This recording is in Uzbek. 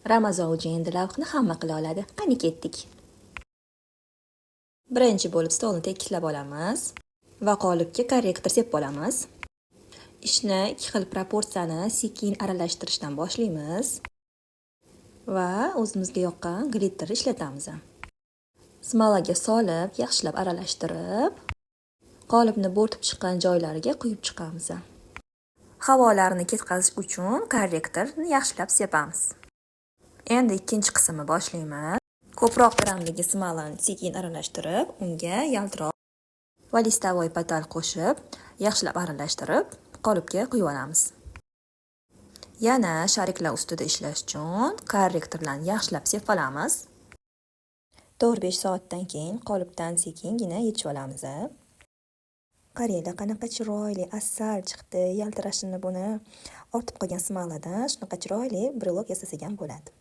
Ramazon uchun endi lavhni hamma qila oladi. Qani ketdik. Birinchi bo'lib stolni tekislab olamiz va qolipga korrektor sepib olamiz. Ishni ikki xil proporsiyani sekin aralashtirishdan boshlaymiz va o'zimizga yoqqan glitterni ishlatamiz. Smolaga solib, yaxshilab aralashtirib, qolipni bo'rtib chiqqan joylariga quyib chiqamiz. Havolarni ketkazish uchun korrektorni yaxshilab sepamiz. Endi ikkinchi qismni boshlaymiz. Ko'proq grammdagi smolani sekin aralashtirib, unga yaltiroq va listavoy patal qo'shib, yaxshilab aralashtirib, qolipga quyib olamiz. Yana shariklar ustida ishlash uchun korrektorlarni yaxshilab sepib olamiz. 4-5 soatdan keyin qolipdan sekingina yechib olamiz. Qaranglar, qanaqa chiroyli asal chiqdi, yaltirashini buni ortib qolgan smoladan shunaqa chiroyli brelok yasasak ham bo'ladi.